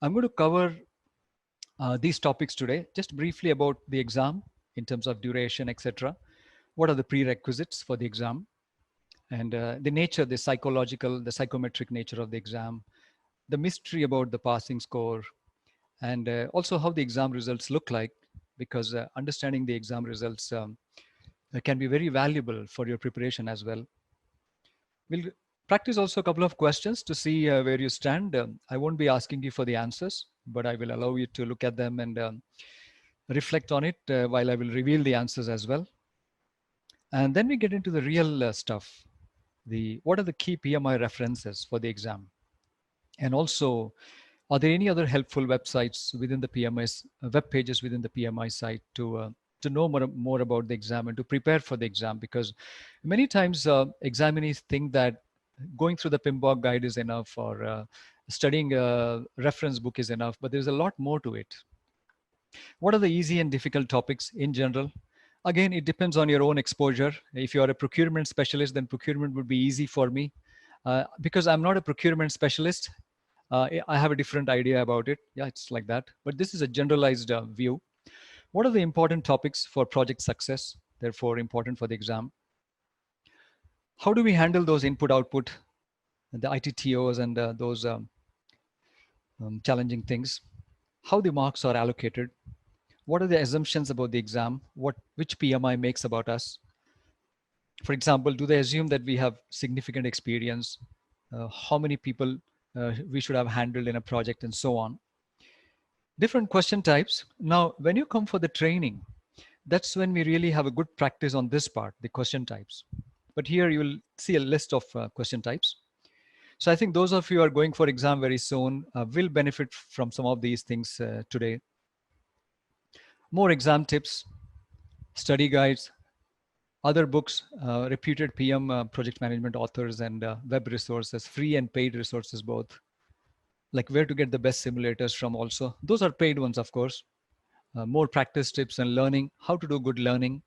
I'm going to cover these topics today, just briefly about the exam in terms of duration, etc. What are the prerequisites for the exam, and the nature, the psychological, the psychometric nature of the exam, the mystery about the passing score, and also how the exam results look like, because understanding the exam results can be very valuable for your preparation as well. We'll practice also a couple of questions to see where you stand. I won't be asking you for the answers, but I will allow you to look at them and reflect on it while I will reveal the answers as well. And then we get into the real stuff. What are the key PMI references for the exam? And also, are there any other helpful websites within the PMI's web pages within the PMI site to know more about the exam and to prepare for the exam? Because many times examinees think that going through the PMBOK guide is enough, or studying a reference book is enough, but there's a lot more to it. What are the easy and difficult topics in general? Again, it depends on your own exposure. If you are a procurement specialist, then procurement would be easy for me. Because I'm not a procurement specialist, I have a different idea about it. Yeah, it's like that. But this is a generalized view. What are the important topics for project success, therefore important for the exam? How do we handle those input-output, the ITTOs and those challenging things? How the marks are allocated? What are the assumptions about the exam? Which PMI makes about us? For example, do they assume that we have significant experience? How many people we should have handled in a project, and so on? Different question types. Now, when you come for the training, that's when we really have a good practice on this part, the question types. But here you will see a list of question types. So I think those of you who are going for exam very soon will benefit from some of these things today. More exam tips, study guides, other books, reputed PM project management authors, and web resources, free and paid resources both, like where to get the best simulators from also. Those are paid ones, of course. More practice tips and learning, how to do good learning,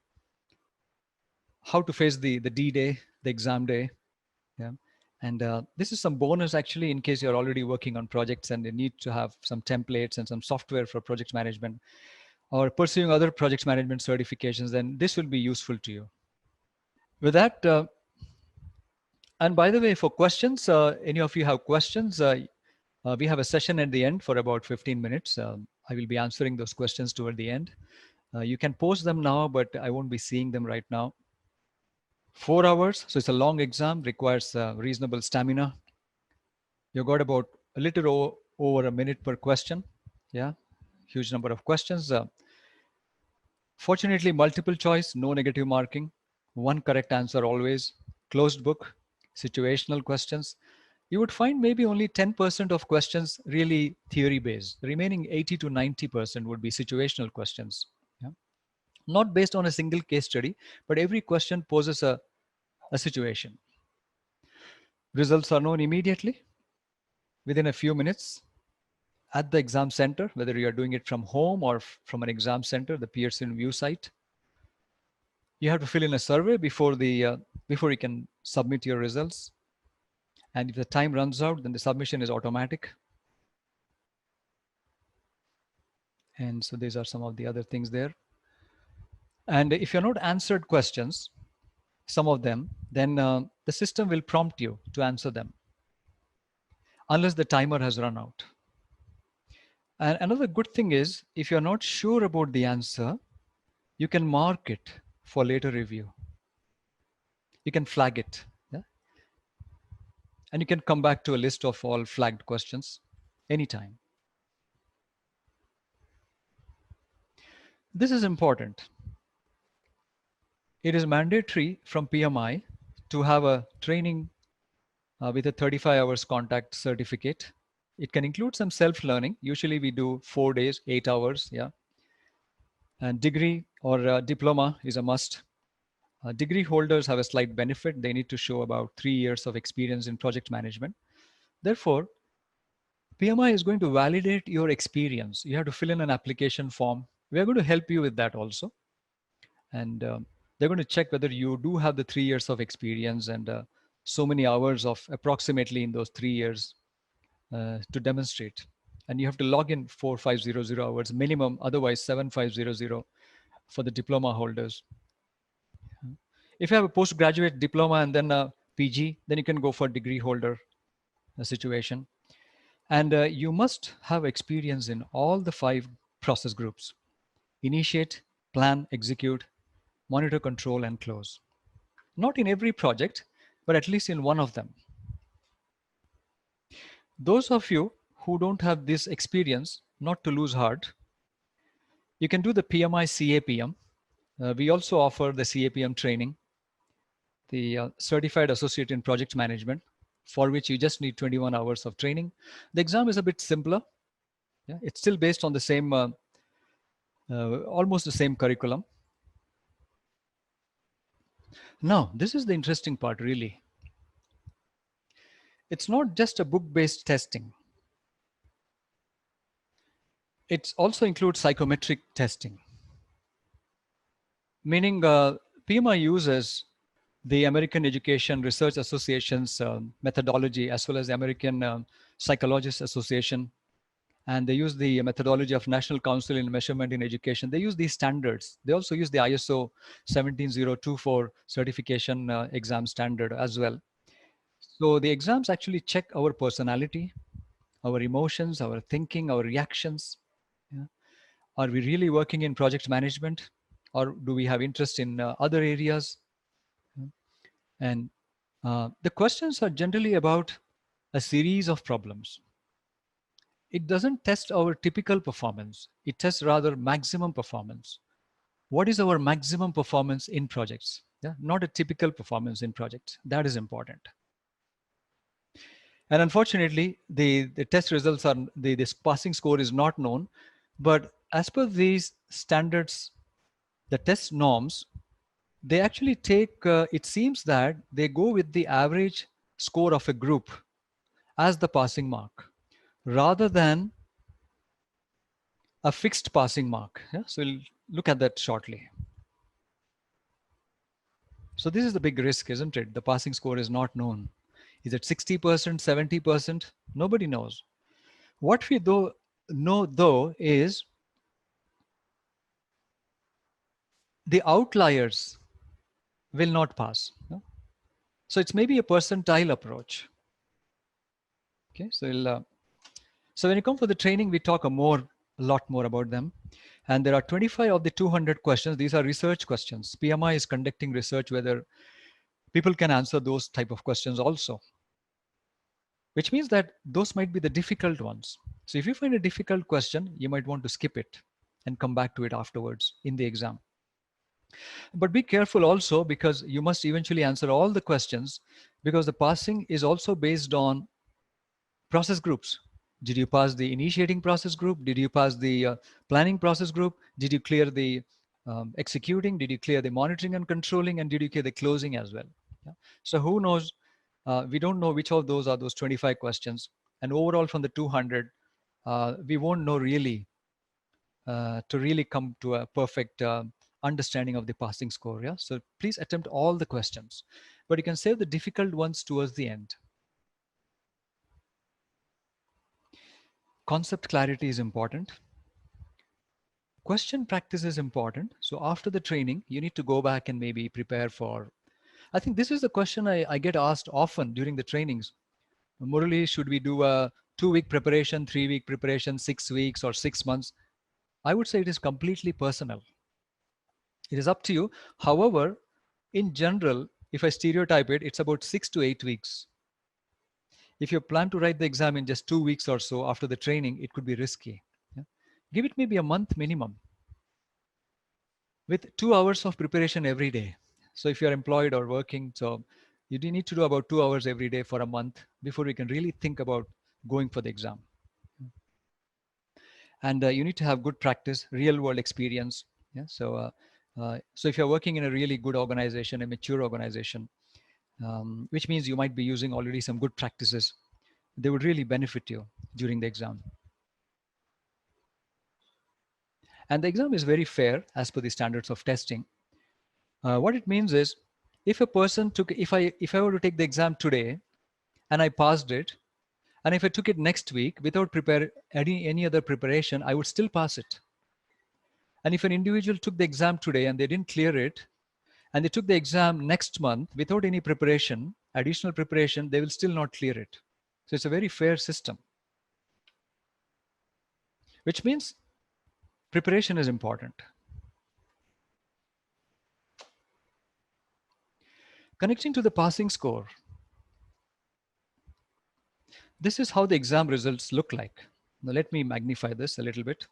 how to face the D-Day, the exam day. Yeah. And this is some bonus actually in case you're already working on projects and you need to have some templates and some software for project management, or pursuing other project management certifications, then this will be useful to you. With that, and by the way, for questions, any of you have questions, we have a session at the end for about 15 minutes. I will be answering those questions toward the end. You can post them now, but I won't be seeing them right now. 4 hours, so it's a long exam, requires reasonable stamina. You got about a little over a minute per question. Yeah, huge number of questions. Fortunately, multiple choice, no negative marking, one correct answer always, closed book, situational questions. You would find maybe only 10% of questions really theory based. The remaining 80 to 90% would be situational questions. Yeah? Not based on a single case study, but every question poses a situation. Results are known immediately within a few minutes at the exam center, whether you are doing it from home or from an exam center, the Pearson View site. You have to fill in a survey before you can submit your results. And if the time runs out, then the submission is automatic. And so these are some of the other things there. And if you're not answered questions, some of them, then the system will prompt you to answer them unless the timer has run out. And another good thing is, if you're not sure about the answer, you can mark it for later review. You can flag it. Yeah? And you can come back to a list of all flagged questions anytime. This is important. It is mandatory from PMI to have a training with a 35 hours contact certificate. It can include some self-learning. Usually we do 4 days, 8 hours. Yeah. And degree or diploma is a must. Degree holders have a slight benefit. They need to show about 3 years of experience in project management. Therefore, PMI is going to validate your experience. You have to fill in an application form. We are going to help you with that also. And they're going to check whether you do have the 3 years of experience and so many hours of approximately in those 3 years to demonstrate. and you have to log in 4500 hours minimum, otherwise 7500 for the diploma holders. If you have a postgraduate diploma and then a PG, then you can go for degree holder situation. And you must have experience in all the 5 process groups: initiate, plan, execute, monitor, control, and close. Not in every project, but at least in one of them. Those of you who don't have this experience, not to lose heart, you can do the PMI CAPM. We also offer the CAPM training, the Certified Associate in Project Management, for which you just need 21 hours of training. The exam is a bit simpler. Yeah, it's still based on the same, almost the same curriculum. Now, this is the interesting part, really. It's not just a book-based testing. It also includes psychometric testing, meaning PMI uses the American Education Research Association's methodology, as well as the American Psychologists Association, and they use the methodology of National Council in Measurement in Education. They use these standards. They also use the ISO 17024 certification exam standard as well. So the exams actually check our personality, our emotions, our thinking, our reactions. Yeah. Are we really working in project management, or do we have interest in other areas? And the questions are generally about a series of problems. It doesn't test our typical performance. It tests rather maximum performance. What is our maximum performance in projects? Yeah, not a typical performance in projects. That is important. And unfortunately, the test results are, this passing score is not known. But as per these standards, the test norms, they actually take, it seems that they go with the average score of a group as the passing mark, rather than a fixed passing mark. Yeah? So we'll look at that shortly. So this is the big risk, isn't it? The passing score is not known. Is it 60%, 70%? Nobody knows. What we know though is the outliers will not pass. No? So it's maybe a percentile approach. Okay, so when you come for the training, we talk a lot more about them. And there are 25 of the 200 questions. These are research questions. PMI is conducting research whether people can answer those type of questions also, which means that those might be the difficult ones. So if you find a difficult question, you might want to skip it and come back to it afterwards in the exam. But be careful also, because you must eventually answer all the questions, because the passing is also based on process groups. Did you pass the initiating process group? Did you pass the planning process group? Did you clear the executing? Did you clear the monitoring and controlling? And did you clear the closing as well? Yeah. So who knows? We don't know which of those are those 25 questions. And overall from the 200, we won't know really to really come to a perfect understanding of the passing score. Yeah. So please attempt all the questions, but you can save the difficult ones towards the end. Concept clarity is important. Question practice is important. So after the training, you need to go back and maybe prepare for, I think this is the question I get asked often during the trainings. Murali, should we do a 2-week preparation, 3-week preparation, 6 weeks or 6 months? I would say it is completely personal. It is up to you. However, in general, if I stereotype it, it's about 6 to 8 weeks. If you plan to write the exam in just 2 weeks or so after the training, it could be risky. Yeah? Give it maybe a month minimum with 2 hours of preparation every day. So if you're employed or working, so you do need to do about 2 hours every day for a month before you can really think about going for the exam. And you need to have good practice, real world experience. Yeah? So if you're working in a really good organization, a mature organization, which means you might be using already some good practices, they would really benefit you during the exam. And the exam is very fair as per the standards of testing. What it means is, if a person took, if I were to take the exam today and I passed it, And if I took it next week without any other preparation, I would still pass it. And if an individual took the exam today and they didn't clear it, and they took the exam next month without any preparation, additional preparation, they will still not clear it. So it's a very fair system, which means preparation is important. Connecting to the passing score. This is how the exam results look like. Now let me magnify this a little bit.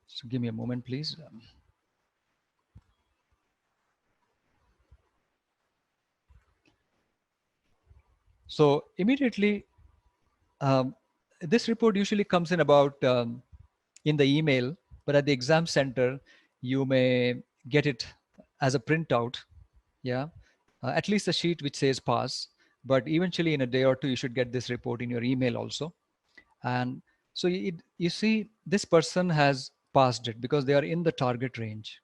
So give me a moment, please. So immediately, this report usually comes in about in the email, but at the exam center, you may get it as a printout. Yeah, at least a sheet which says pass. But eventually, in a day or two, you should get this report in your email also. And so you see, this person has passed it because they are in the target range.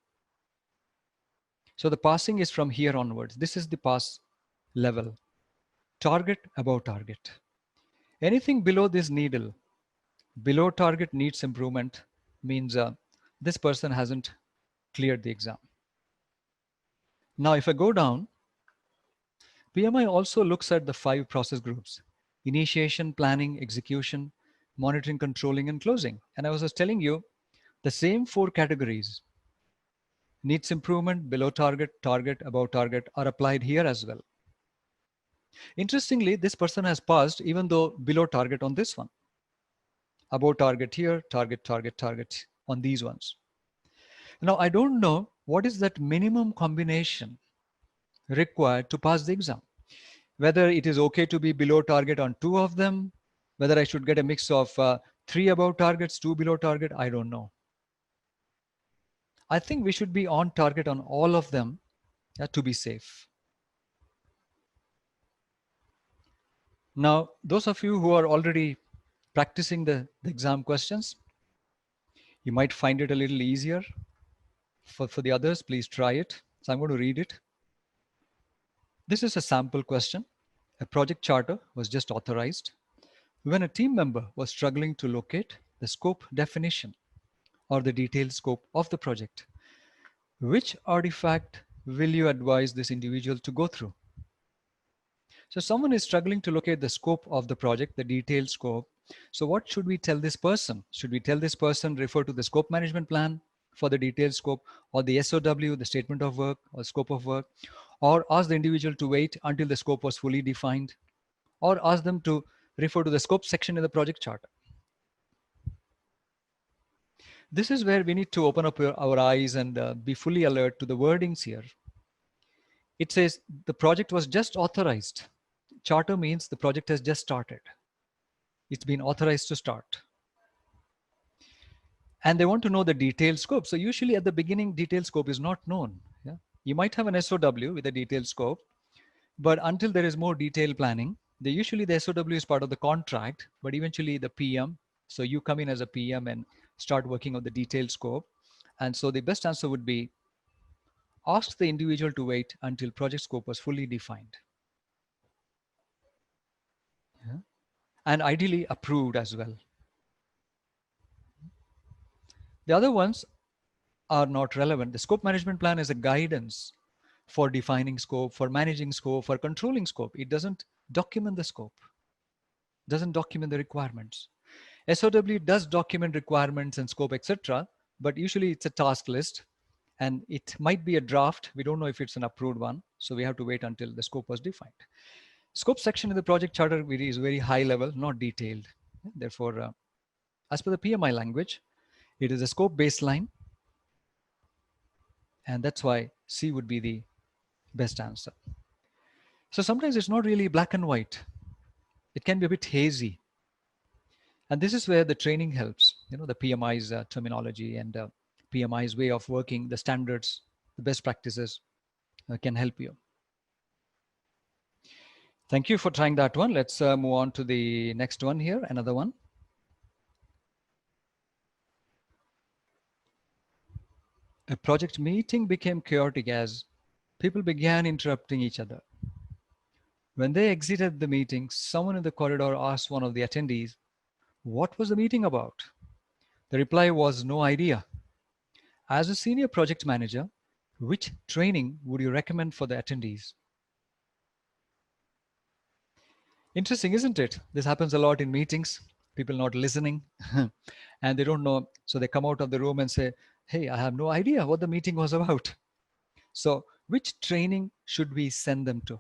So the passing is from here onwards. This is the pass level. Target, above target. Anything below this needle, below target needs improvement, means this person hasn't cleared the exam. Now, if I go down, PMI also looks at the 5 process groups: initiation, planning, execution, monitoring, controlling, and closing. And I was just telling you, the same 4 categories, needs improvement, below target, target, above target, are applied here as well. Interestingly, this person has passed even though below target on this one. Above target here, target, target, target on these ones. Now, I don't know what is that minimum combination required to pass the exam. Whether it is okay to be below target on 2 of them, whether I should get a mix of 3 above targets, 2 below target, I don't know. I think we should be on target on all of them to be safe. Now, those of you who are already practicing the exam questions, you might find it a little easier. For the others, please try it. So I'm going to read it. This is a sample question. A project charter was just authorized when a team member was struggling to locate the scope definition or the detailed scope of the project. Which artifact will you advise this individual to go through? So someone is struggling to locate the scope of the project, the detailed scope. So what should we tell this person? Should we tell this person refer to the scope management plan for the detailed scope, or the SOW, the statement of work or scope of work, or ask the individual to wait until the scope was fully defined, or ask them to refer to the scope section in the project charter? This is where we need to open up our eyes and be fully alert to the wordings here. It says the project was just authorized. Charter means the project has just started. It's been authorized to start. And they want to know the detailed scope. So usually at the beginning, detailed scope is not known. Yeah? You might have an SOW with a detailed scope, but until there is more detailed planning, usually the SOW is part of the contract, but eventually the PM. So you come in as a PM and start working on the detailed scope. And so the best answer would be ask the individual to wait until project scope was fully defined. Yeah? And ideally approved as well. The other ones are not relevant. The scope management plan is a guidance for defining scope, for managing scope, for controlling scope. It doesn't document the scope, doesn't document the requirements. SOW does document requirements and scope, etc., but usually it's a task list and it might be a draft. We don't know if it's an approved one, so we have to wait until the scope was defined. Scope section in the project charter is very high level, not detailed. Therefore, as per the PMI language, it is a scope baseline, and that's why C would be the best answer. So sometimes it's not really black and white. It can be a bit hazy. And this is where the training helps. The PMI's terminology and PMI's way of working, the standards, the best practices can help you. Thank you for trying that one. Let's move on to the next one here, another one. A project meeting became chaotic as people began interrupting each other. When they exited the meeting, someone in the corridor asked one of the attendees, "What was the meeting about?" The reply was, "No idea." As a senior project manager, which training would you recommend for the attendees? Interesting, isn't it? This happens a lot in meetings, people not listening and they don't know. So they come out of the room and say, "Hey, I have no idea what the meeting was about." So, which training should we send them to?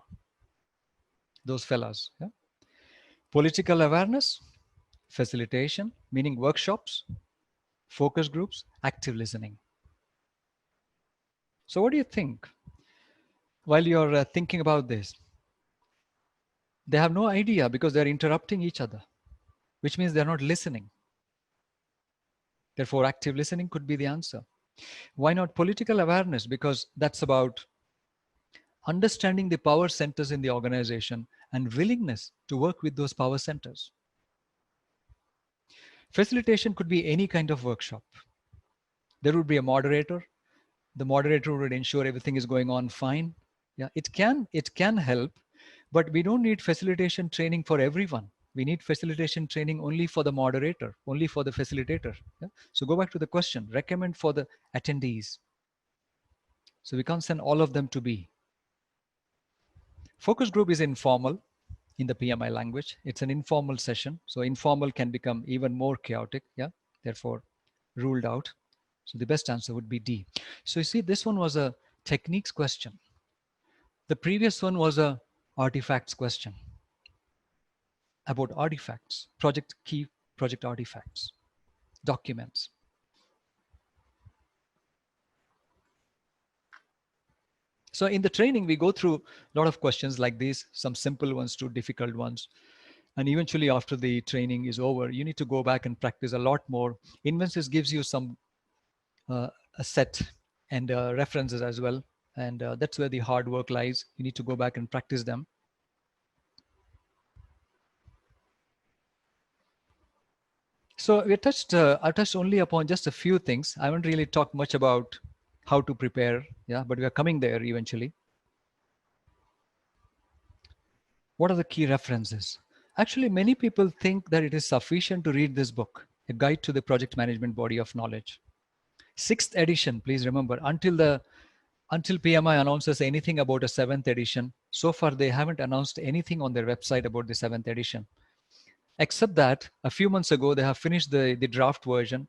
Those fellas. Yeah? Political awareness, facilitation, meaning workshops, focus groups, active listening. So, what do you think while you're thinking about this? They have no idea because they're interrupting each other, which means they're not listening. Therefore, active listening could be the answer. Why not political awareness? Because that's about understanding the power centers in the organization and willingness to work with those power centers. Facilitation could be any kind of workshop. There would be a moderator. The moderator would ensure everything is going on fine. Yeah, it can help, but we don't need facilitation training for everyone. We need facilitation training only for the moderator, only for the facilitator. Yeah? So go back to the question, recommend for the attendees. So we can't send all of them to B. Focus group is informal in the PMI language. It's an informal session. So informal can become even more chaotic. Yeah. Therefore, ruled out. So the best answer would be D. So you see, this one was a techniques question. The previous one was a artifacts question about artifacts, project key project artifacts, documents. So in the training, we go through a lot of questions like these, some simple ones to difficult ones. And eventually after the training is over, you need to go back and practice a lot more. Invensis gives you some a set and references as well. And that's where the hard work lies. You need to go back and practice them. So I touched only upon just a few things. I haven't really talked much about how to prepare. Yeah, but we are coming there eventually. What are the key references? Actually, many people think that it is sufficient to read this book, A Guide to the Project Management Body of Knowledge. Sixth edition, please remember, until PMI announces anything about a seventh edition, so far they haven't announced anything on their website about the seventh edition. Except that a few months ago, they have finished the draft version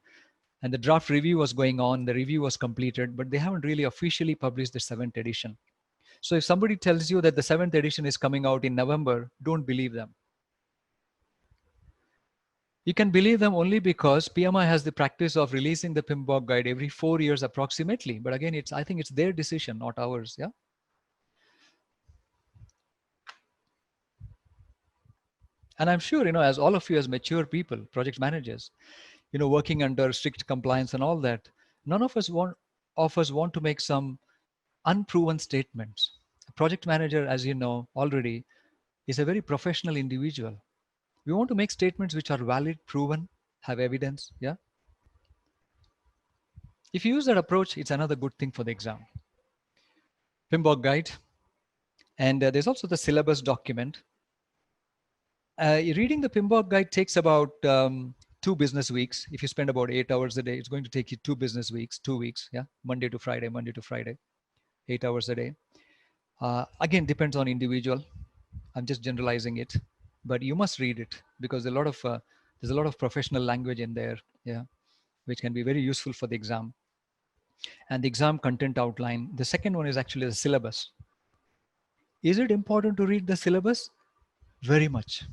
and the draft review was going on, the review was completed, but they haven't really officially published the seventh edition. So if somebody tells you that the seventh edition is coming out in November, don't believe them. You can believe them only because PMI has the practice of releasing the PMBOK guide every 4 years approximately. But again, I think it's their decision, not ours. Yeah. And I'm sure, as all of you as mature people, project managers, working under strict compliance and all that, none of us want to make some unproven statements. A project manager, as you know already, is a very professional individual. We want to make statements which are valid, proven, have evidence. Yeah. If you use that approach, it's another good thing for the exam. PMBOK guide. And there's also the syllabus document. Reading the PMBOK guide takes about 2 business weeks. If you spend about 8 hours a day, it's going to take you 2 business weeks, 2 weeks. Yeah. Monday to Friday, 8 hours a day. Again, depends on individual. I'm just generalizing it, but you must read it because there's a lot of professional language in there, yeah, which can be very useful for the exam. And the exam content outline. The second one is actually the syllabus. Is it important to read the syllabus? Very much.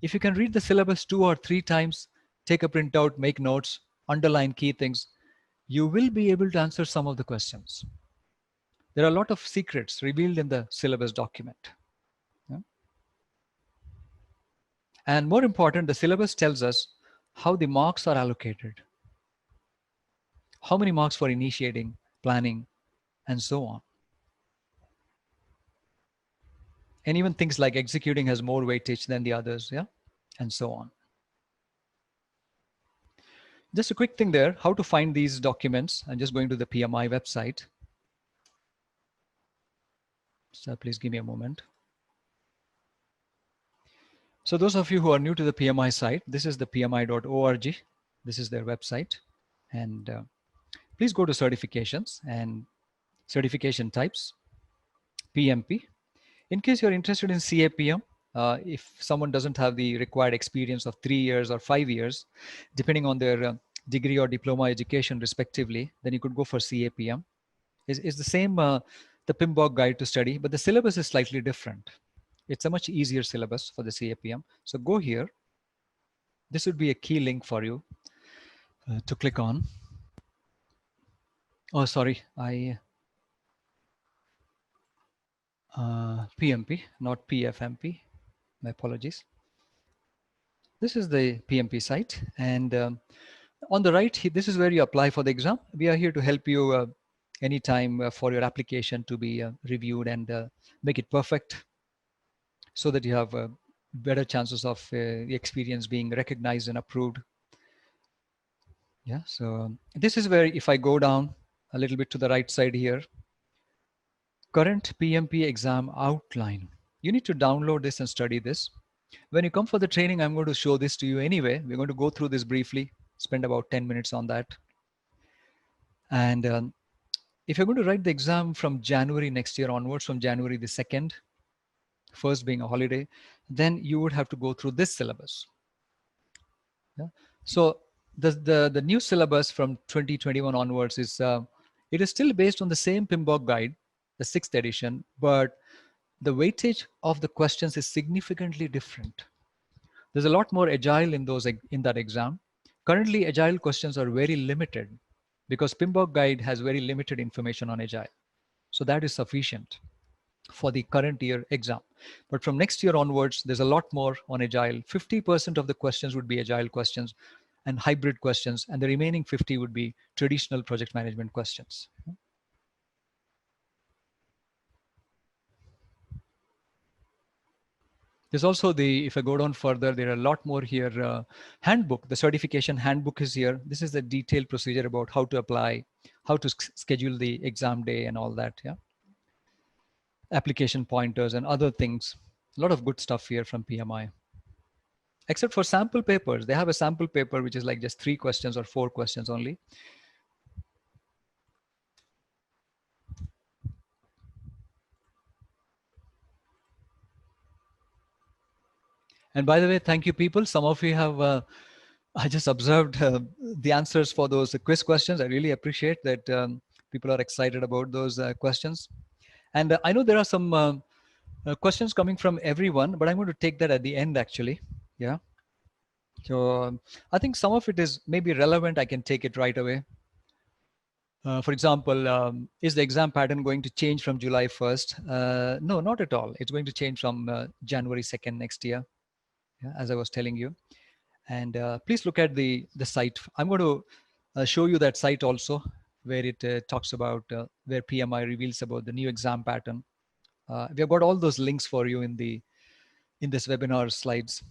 If you can read the syllabus 2 or 3 times, take a printout, make notes, underline key things, you will be able to answer some of the questions. There are a lot of secrets revealed in the syllabus document. Yeah? And more important, the syllabus tells us how the marks are allocated, how many marks for initiating, planning, and so on. And even things like executing has more weightage than the others, yeah, and so on. Just a quick thing there, how to find these documents. I'm just going to the PMI website. So please give me a moment. So those of you who are new to the PMI site, this is the pmi.org. This is their website. And please go to certifications and certification types, PMP. In case you're interested in CAPM, if someone doesn't have the required experience of 3 years or 5 years, depending on their degree or diploma education respectively, then you could go for CAPM. It's the same, the PMBOK guide to study, but the syllabus is slightly different. It's a much easier syllabus for the CAPM. So go here. This would be a key link for you to click on. Oh, sorry, PMP, not PFMP. My apologies. This is the PMP site, and on the right, this is where you apply for the exam. We are here to help you anytime for your application to be reviewed and make it perfect, so that you have better chances of the experience being recognized and approved. Yeah, so this is where, if I go down a little bit to the right side here, current PMP exam outline. You need to download this and study this. When you come for the training, I'm going to show this to you anyway. We're going to go through this briefly, spend about 10 minutes on that. And if you're going to write the exam from January next year onwards, from January the 2nd, first being a holiday, then you would have to go through this syllabus. Yeah? So the new syllabus from 2021 onwards is, it is still based on the same PMBOK guide, the 6th edition, but the weightage of the questions is significantly different. There's a lot more agile in that exam. Currently, agile questions are very limited because PMBOK guide has very limited information on agile. So that is sufficient for the current year exam. But from next year onwards, there's a lot more on agile. 50% of the questions would be agile questions and hybrid questions, and the remaining 50 would be traditional project management questions. There's also if I go down further, there are a lot more here. Handbook, the certification handbook is here. This is the detailed procedure about how to apply, how to schedule the exam day and all that. Yeah. Application pointers and other things. A lot of good stuff here from PMI. Except for sample papers. They have a sample paper which is like just 3 questions or 4 questions only. And by the way, thank you, people. Some of you have, I just observed the answers for those quiz questions. I really appreciate that people are excited about those questions. And I know there are some questions coming from everyone, but I'm going to take that at the end, actually. Yeah. So I think some of it is maybe relevant. I can take it right away. For example, is the exam pattern going to change from July 1st? No, not at all. It's going to change from January 2nd next year, yeah, as I was telling you. And please look at the site. I'm going to show you that site also, where it talks about where PMI reveals about the new exam pattern. We have got all those links for you in this webinar slides.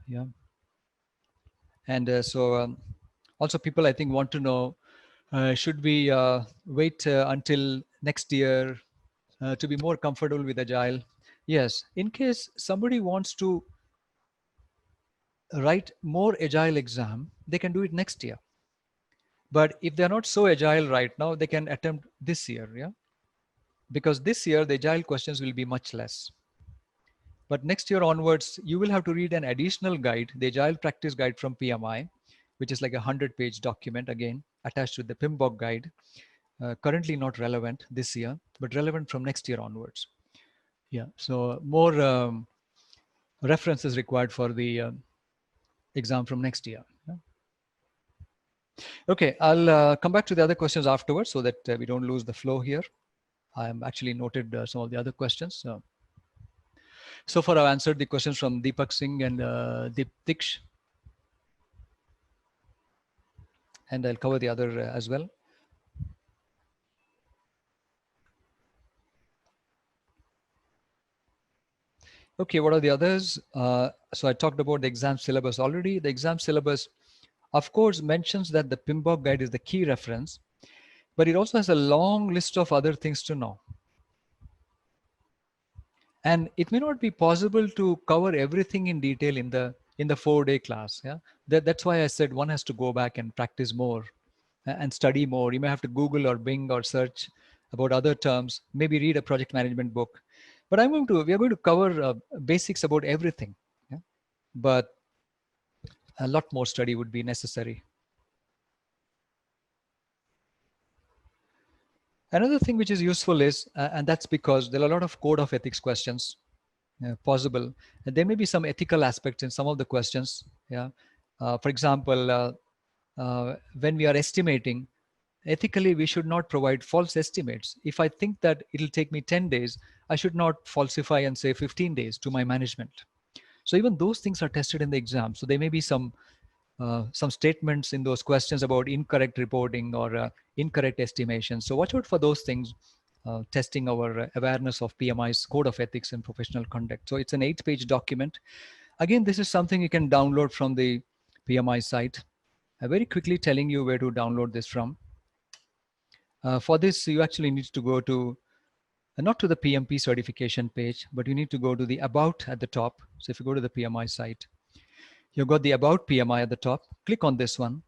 Yeah. And so also people, I think, want to know, should we wait until next year to be more comfortable with Agile? Yes, in case somebody wants to write more Agile exam, they can do it next year. But if they're not so Agile right now, they can attempt this year, yeah? Because this year, the Agile questions will be much less. But next year onwards, you will have to read an additional guide, the Agile Practice Guide from PMI, which is like a 100-page document, again, attached with the PMBOK guide. Currently not relevant this year, but relevant from next year onwards. Yeah, so more references required for the exam from next year. Yeah. Okay, I'll come back to the other questions afterwards so that we don't lose the flow here. I'm actually noted some of the other questions. So far, I've answered the questions from Deepak Singh and Diptiksh, and I'll cover the other as well. Okay, what are the others? So I talked about the exam syllabus already. The exam syllabus, of course, mentions that the PMBOK guide is the key reference, but it also has a long list of other things to know. And it may not be possible to cover everything in detail in the 4-day class. Yeah, that's why I said one has to go back and practice more and study more. You may have to Google or Bing or search about other terms, maybe read a project management book. But we are going to cover basics about everything. Yeah? But a lot more study would be necessary. Another thing which is useful is, and that's because there are a lot of code of ethics questions possible. And there may be some ethical aspects in some of the questions. Yeah. For example, when we are estimating, ethically, we should not provide false estimates. If I think that it'll take me 10 days, I should not falsify and say 15 days to my management. So even those things are tested in the exam. So there may be some statements in those questions about incorrect reporting or incorrect estimation. So watch out for those things, testing our awareness of PMI's Code of Ethics and Professional Conduct. So it's an 8-page document. Again, this is something you can download from the PMI site. Very quickly telling you where to download this from. For this, you actually need to go to, not to the PMP certification page, but you need to go to the About at the top. So if you go to the PMI site, you've got the About PMI at the top. Click on this one.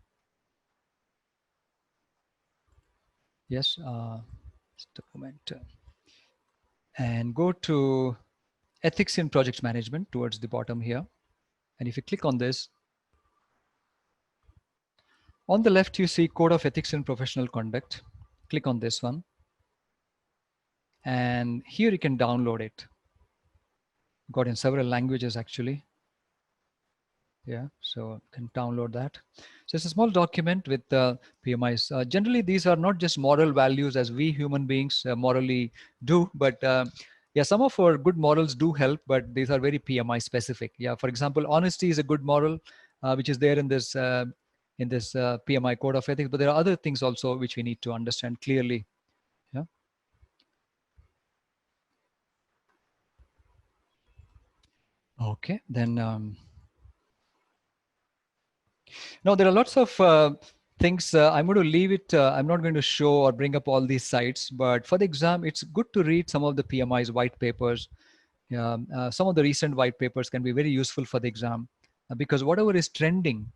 Yes, just a moment. And go to Ethics in Project Management towards the bottom here. And if you click on this, on the left, you see Code of Ethics in Professional Conduct. Click on this one. And here you can download it. Got in several languages actually. Yeah, so you can download that. So it's a small document with PMIs. Generally, these are not just moral values as we human beings morally do, but yeah, some of our good morals do help, but these are very PMI specific. Yeah, for example, honesty is a good moral, which is there in this PMI Code of Ethics, but there are other things also which we need to understand clearly. Yeah. Okay, then. No, there are lots of things. I'm going to leave it. I'm not going to show or bring up all these sites, but for the exam, it's good to read some of the PMI's white papers. Some of the recent white papers can be very useful for the exam because whatever is trending,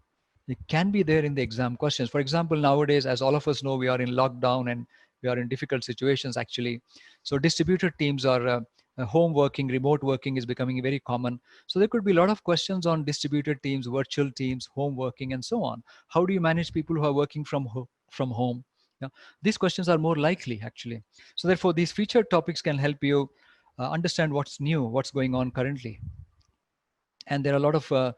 it can be there in the exam questions. For example, nowadays, as all of us know, we are in lockdown and we are in difficult situations actually. So distributed teams are home working, remote working is becoming very common. So there could be a lot of questions on distributed teams, virtual teams, home working, and so on. How do you manage people who are working from home? Yeah, these questions are more likely actually. So therefore, these featured topics can help you understand what's new, what's going on currently. And there are a lot of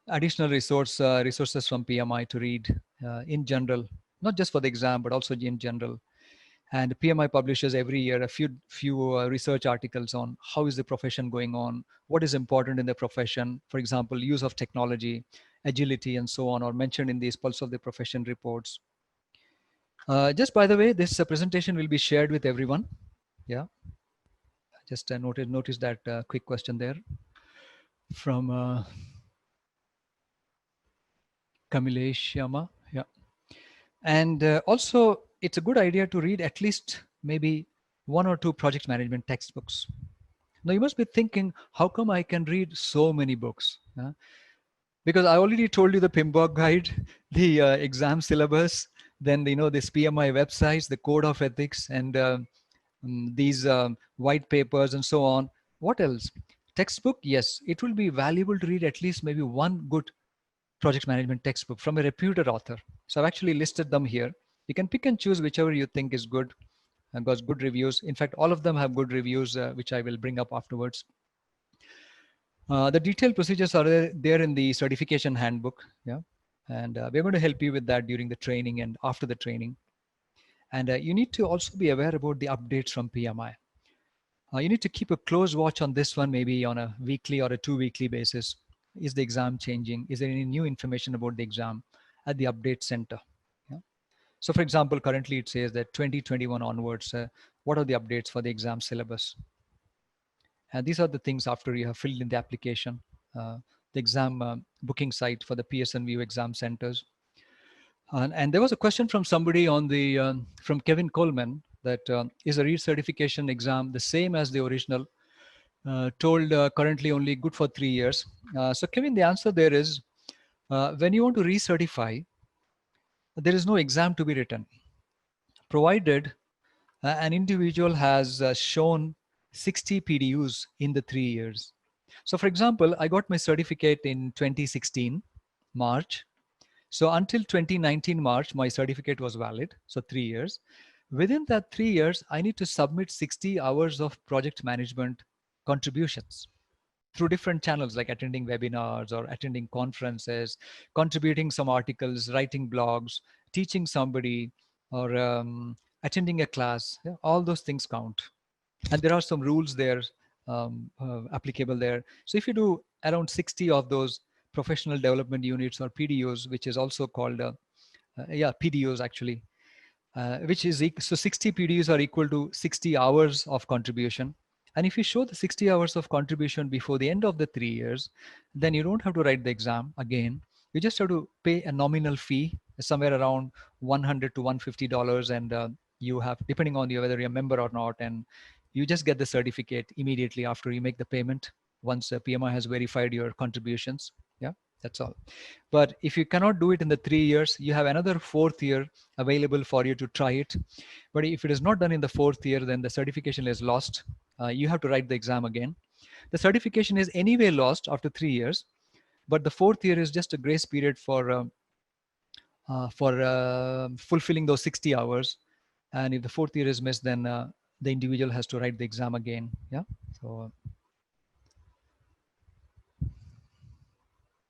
additional resources from PMI to read in general, not just for the exam, but also in general. And PMI publishes every year a few research articles on how is the profession going on, what is important in the profession, for example, use of technology, agility, and so on, are mentioned in these Pulse of the Profession reports. Just by the way, this presentation will be shared with everyone. Yeah, just notice that quick question there from Kamile Shyama. Yeah. And also, it's a good idea to read at least maybe 1 or 2 project management textbooks. Now, you must be thinking, how come I can read so many books? Because I already told you the PMBOK guide, the exam syllabus, then this PMI websites, the code of ethics, and these white papers and so on. What else? Textbook, yes, it will be valuable to read at least maybe one good project management textbook from a reputed author. So I've actually listed them here. You can pick and choose whichever you think is good and got good reviews. In fact, all of them have good reviews, which I will bring up afterwards. The detailed procedures are there in the certification handbook. Yeah. And we're going to help you with that during the training and after the training. And you need to also be aware about the updates from PMI. You need to keep a close watch on this one, maybe on a weekly or a 2-weekly basis. Is the exam changing? Is there any new information about the exam at the update center? Yeah. So for example, currently it says that 2021 onwards, what are the updates for the exam syllabus? And these are the things after you have filled in the application, the exam booking site for the PSN View exam centers. And there was a question from somebody on the, from Kevin Coleman, that is a recertification exam the same as the original? told currently only good for 3 years. So Kevin, the answer there is when you want to recertify, there is no exam to be written, provided an individual has shown 60 PDUs in the 3 years. So for example, I got my certificate in 2016, March. So until 2019 March, my certificate was valid. So 3 years. Within that 3 years, I need to submit 60 hours of project management contributions through different channels like attending webinars or attending conferences, contributing some articles, writing blogs, teaching somebody, or attending a class. Yeah, all those things count. And there are some rules there applicable there. So if you do around 60 of those professional development units or PDUs, which is also called, yeah, PDUs actually, which is so 60 PDUs are equal to 60 hours of contribution. And if you show the 60 hours of contribution before the end of the 3 years, then you don't have to write the exam again. You just have to pay a nominal fee, somewhere around $100 to $150, and you have, depending on you whether you're a member or not, and you just get the certificate immediately after you make the payment. Once PMI has verified your contributions, yeah, that's all. But if you cannot do it in the 3 years, you have another fourth year available for you to try it. But if it is not done in the fourth year, then the certification is lost. You have to write the exam again. The certification is anyway lost after 3 years, but the fourth year is just a grace period for fulfilling those 60 hours. And if the fourth year is missed, then the individual has to write the exam again. Yeah. So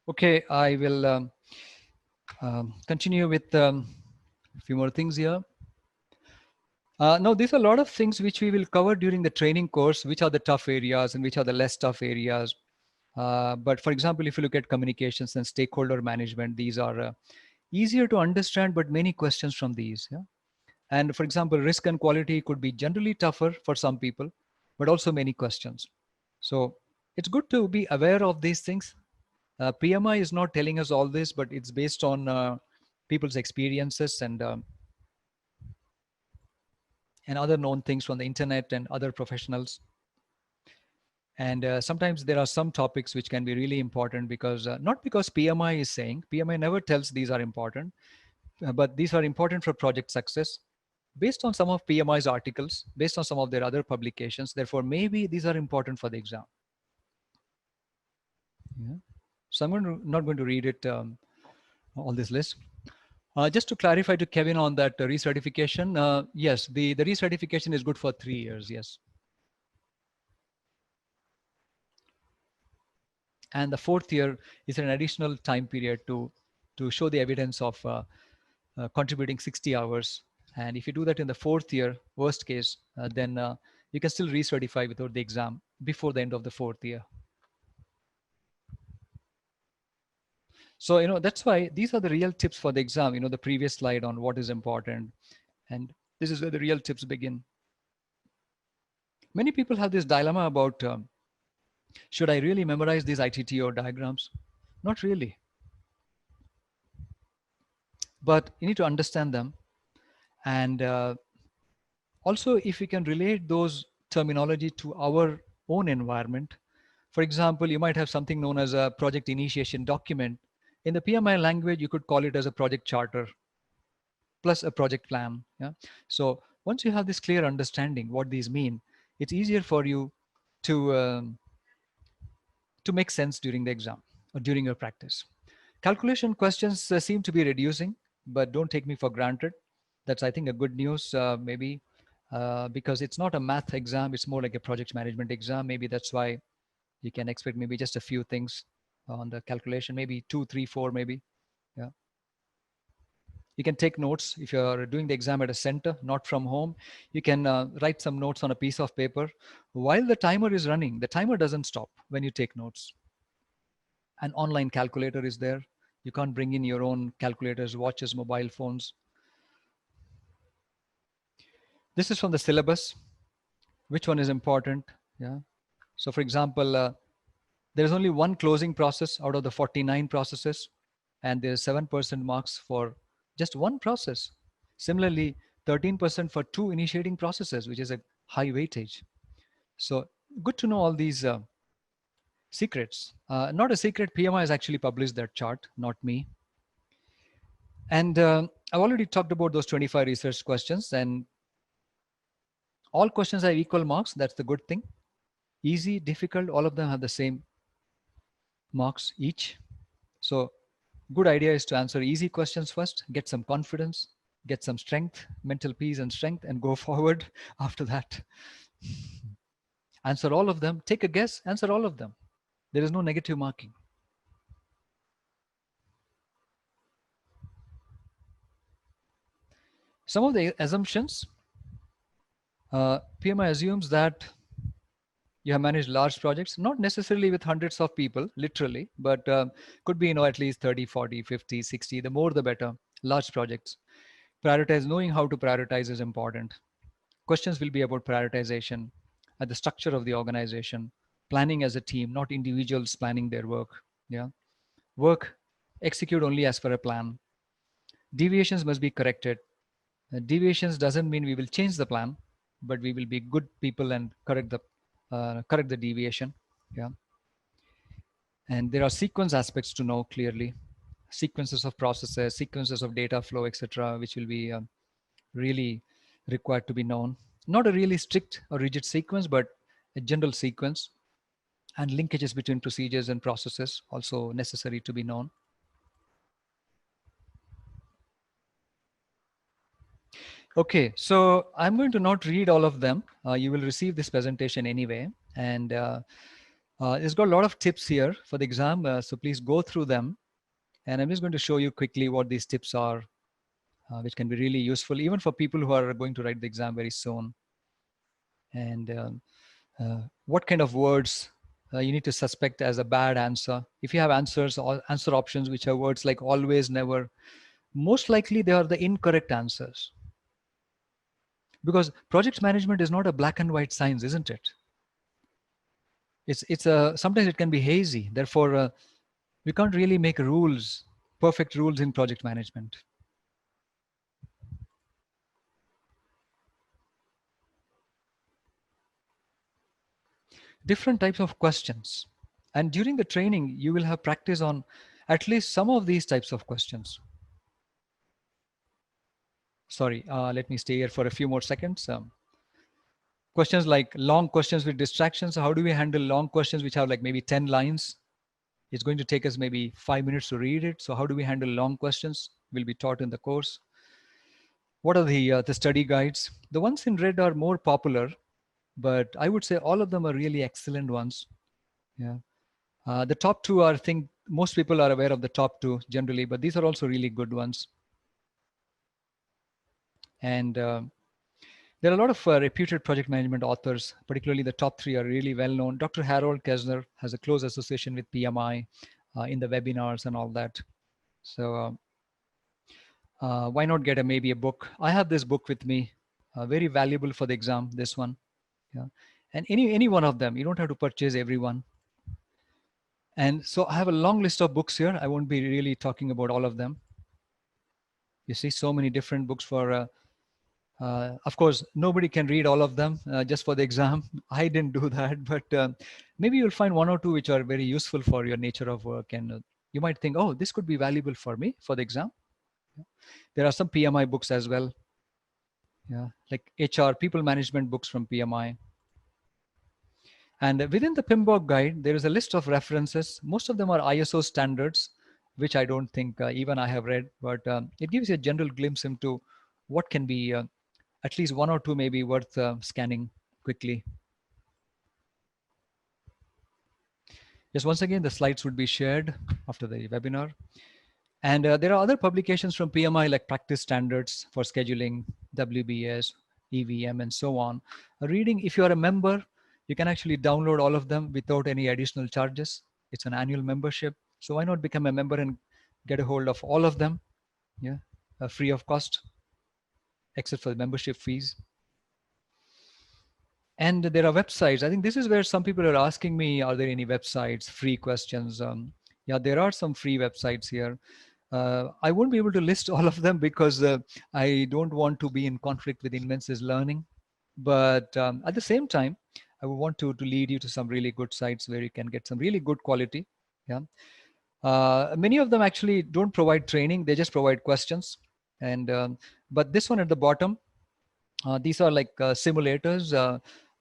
okay, I will continue with a few more things here. Now, these are a lot of things which we will cover during the training course, which are the tough areas and which are the less tough areas. But for example, if you look at communications and stakeholder management, these are easier to understand, but many questions from these. Yeah? And for example, risk and quality could be generally tougher for some people, but also many questions. So it's good to be aware of these things. PMI is not telling us all this, but it's based on people's experiences and other known things from the internet and other professionals. And sometimes there are some topics which can be really important because not because PMI is saying, PMI never tells these are important, but these are important for project success based on some of PMI's articles, based on some of their other publications. Therefore, maybe these are important for the exam. Yeah. So not going to read it, all this list. Just to clarify to Kevin on that recertification, yes, the recertification is good for 3 years, yes. And the fourth year is an additional time period to show the evidence of contributing 60 hours. And if you do that in the fourth year, worst case, then you can still recertify without the exam before the end of the fourth year. So, that's why these are the real tips for the exam, the previous slide on what is important. And this is where the real tips begin. Many people have this dilemma about, should I really memorize these ITTO diagrams? Not really. But you need to understand them. And also, if we can relate those terminology to our own environment, for example, you might have something known as a project initiation document. In the PMI language, you could call it as a project charter plus a project plan. Yeah. So once you have this clear understanding what these mean, it's easier for you to make sense during the exam or during your practice. Calculation questions seem to be reducing, but don't take me for granted. That's, I think, a good news, maybe, because it's not a math exam. It's more like a project management exam. Maybe that's why you can expect maybe just a few things on the calculation, maybe 2, 3, 4, maybe. Yeah. You can take notes if you're doing the exam at a center, not from home. You can write some notes on a piece of paper. While the timer is running, the timer doesn't stop when you take notes. An online calculator is there. You can't bring in your own calculators, watches, mobile phones. This is from the syllabus. Which one is important? Yeah. So for example, there is only one closing process out of the 49 processes, and there's 7% marks for just one process. Similarly, 13% for two initiating processes, which is a high weightage. So good to know all these secrets. Not a secret, PMI has actually published that chart, not me. And I've already talked about those 25 research questions, and all questions have equal marks. That's the good thing. Easy, difficult, all of them have the same marks each. So good idea is to answer easy questions first, get some confidence, get some strength, mental peace and strength, and go forward after that. Answer all of them, take a guess, answer all of them. There is no negative marking. Some of the assumptions, PMI assumes that you have managed large projects, not necessarily with hundreds of people, literally, but could be, at least 30, 40, 50, 60, the more the better, large projects. Prioritize, knowing how to prioritize is important. Questions will be about prioritization, the structure of the organization, planning as a team, not individuals planning their work. Yeah. Work, execute only as per a plan. Deviations must be corrected. Deviations doesn't mean we will change the plan, but we will be good people and correct the deviation. Yeah. And there are sequence aspects to know clearly, sequences of processes, sequences of data flow, etc., which will be really required to be known. Not a really strict or rigid sequence, but a general sequence, and linkages between procedures and processes also necessary to be known. Okay, so I'm going to not read all of them. You will receive this presentation anyway, and it's got a lot of tips here for the exam, so please go through them. And I'm just going to show you quickly what these tips are, which can be really useful even for people who are going to write the exam very soon. And what kind of words you need to suspect as a bad answer. If you have answers or answer options which are words like always, never, most likely they are the incorrect answers. Because project management is not a black and white science, isn't it? It's sometimes it can be hazy. Therefore, we can't really make rules, perfect rules in project management. Different types of questions. And during the training, you will have practice on at least some of these types of questions. Sorry, let me stay here for a few more seconds. Questions like long questions with distractions. How do we handle long questions which have like maybe 10 lines? It's going to take us maybe 5 minutes to read it. So how do we handle long questions? Will be taught in the course. What are the study guides? The ones in red are more popular, but I would say all of them are really excellent ones. Yeah. The top two are, I think most people are aware of the top two generally, but these are also really good ones. And there are a lot of reputed project management authors, particularly the top three are really well known. Dr. Harold Kessner has a close association with PMI in the webinars and all that. So why not get maybe a book? I have this book with me, very valuable for the exam, this one. Yeah. And any one of them, you don't have to purchase every one. And so I have a long list of books here. I won't be really talking about all of them. You see so many different books for, of course, nobody can read all of them just for the exam. I didn't do that, but maybe you'll find one or two which are very useful for your nature of work. And you might think, oh, this could be valuable for me for the exam. There are some PMI books as well. Yeah, like HR, people management books from PMI. And within the PMBOK guide, there is a list of references. Most of them are ISO standards, which I don't think even I have read, but it gives you a general glimpse into what can be at least one or two maybe worth scanning quickly. Yes, once again, the slides would be shared after the webinar. And there are other publications from PMI like practice standards for scheduling, WBS, EVM, and so on. Reading, if you are a member, you can actually download all of them without any additional charges. It's an annual membership. So why not become a member and get a hold of all of them? Yeah, free of cost, except for the membership fees. And there are websites. I think this is where some people are asking me, are there any websites, free questions? Yeah, there are some free websites here. I won't be able to list all of them because I don't want to be in conflict with Invensis Learning. But at the same time, I would want to lead you to some really good sites where you can get some really good quality. Yeah. Many of them actually don't provide training; they just provide questions. And but this one at the bottom, these are like simulators.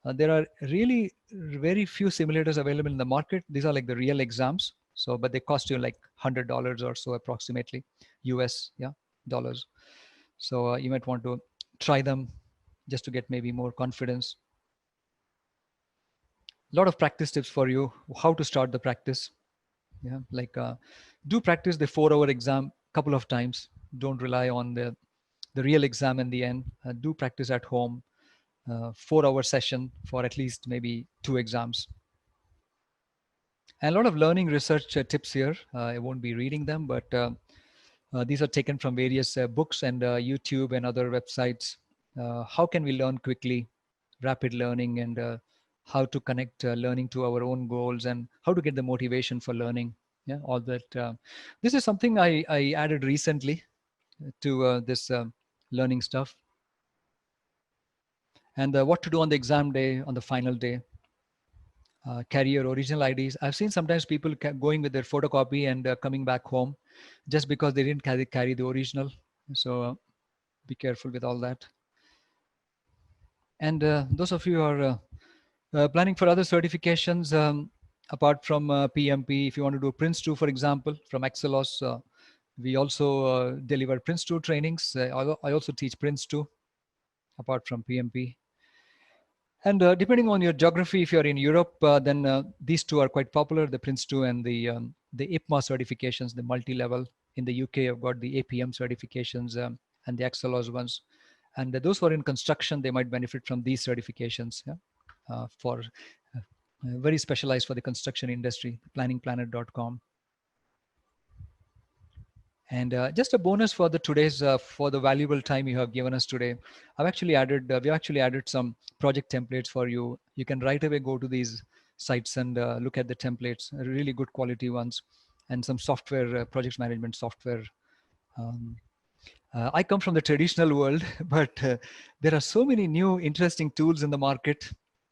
There are really very few simulators available in the market. These are like the real exams. So, but they cost you like $100 or so approximately, US, yeah, dollars. So you might want to try them just to get maybe more confidence. A lot of practice tips for you, how to start the practice. Yeah, like do practice the 4 hour exam couple of times. Don't rely on the real exam in the end. Do practice at home, 4 hour session for at least maybe 2 exams. And a lot of learning research tips here. I won't be reading them, but these are taken from various books and YouTube and other websites. How can we learn quickly? Rapid learning, and how to connect learning to our own goals, and how to get the motivation for learning. Yeah, all that. This is something I added recently to this learning stuff. And what to do on the exam day, on the final day. Carry your original IDs. I've seen sometimes people going with their photocopy and coming back home just because they didn't carry the original. So be careful with all that. And those of you who are planning for other certifications, apart from PMP, if you want to do Prince 2, for example, from Excelos, we also deliver Prince 2 trainings. I also teach Prince 2 apart from PMP. And depending on your geography, if you're in Europe, then these two are quite popular, the Prince 2 and the IPMA certifications, the multi-level. In the UK, I've got the APM certifications and the Excelos ones. And those who are in construction, they might benefit from these certifications, yeah? For very specialized for the construction industry, planningplanet.com. And just a bonus for the today's for the valuable time you have given us today. We've actually added some project templates for you. You can right away go to these sites and look at the templates, really good quality ones, and some software, project management software. Um, I come from the traditional world, but there are so many new interesting tools in the market.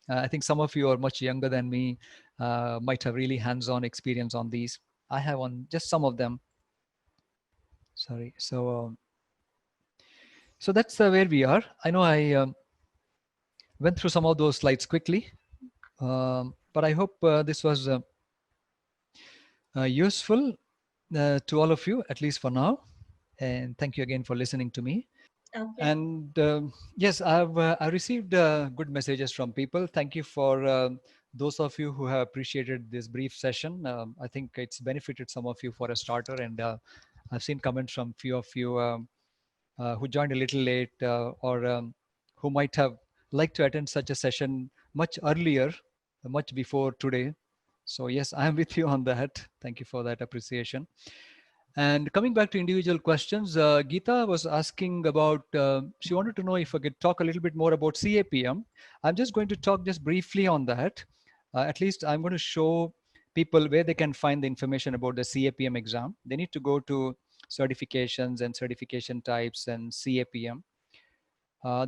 I think some of you are much younger than me, might have really hands-on experience on these. I have on just some of them. Sorry. So that's where we are. I know I went through some of those slides quickly, but I hope this was useful to all of you, at least for now. And thank you again for listening to me. Okay. And yes, I received good messages from people. Thank you for those of you who have appreciated this brief session. I think it's benefited some of you for a starter, and I've seen comments from few of you who joined a little late or who might have liked to attend such a session much earlier, much before today. So yes, I am with you on that. Thank you for that appreciation. And coming back to individual questions, Geeta was asking about, she wanted to know if I could talk a little bit more about CAPM. I'm just going to talk just briefly on that. At least I'm going to show people where they can find the information about the CAPM exam. They need to go to certifications and certification types and CAPM.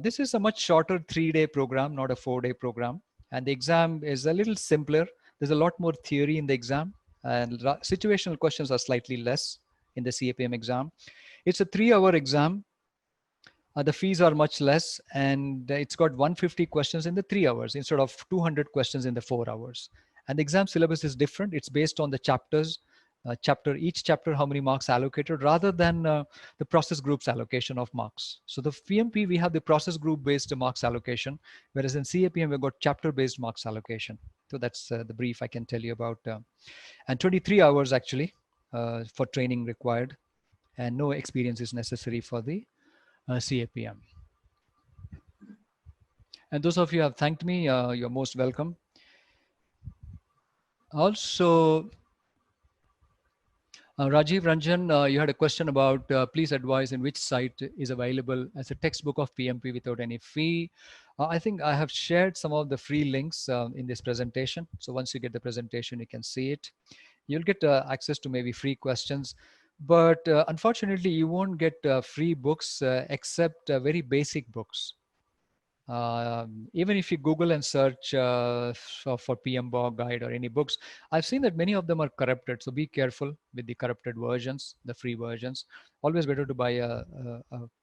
This is a much shorter 3-day program, not a 4-day program. And the exam is a little simpler. There's a lot more theory in the exam, and situational questions are slightly less in the CAPM exam. It's a 3-hour exam. The fees are much less, and it's got 150 questions in the 3 hours instead of 200 questions in the 4 hours. And the exam syllabus is different. It's based on the chapters, each chapter, how many marks allocated, rather than the process group's allocation of marks. So the PMP, we have the process group based marks allocation, whereas in CAPM, we've got chapter based marks allocation. So that's the brief I can tell you about. And 23 hours actually for training required, and no experience is necessary for the CAPM. And those of you who have thanked me, you're most welcome. Also, Rajiv Ranjan, you had a question about please advise in which site is available as a textbook of PMP without any fee. I think I have shared some of the free links in this presentation. So once you get the presentation, you can see it. You'll get access to maybe free questions. But unfortunately, you won't get free books except very basic books. Even if you Google and search for PMBOK guide or any books, I've seen that many of them are corrupted. So be careful with the corrupted versions, the free versions. Always better to buy a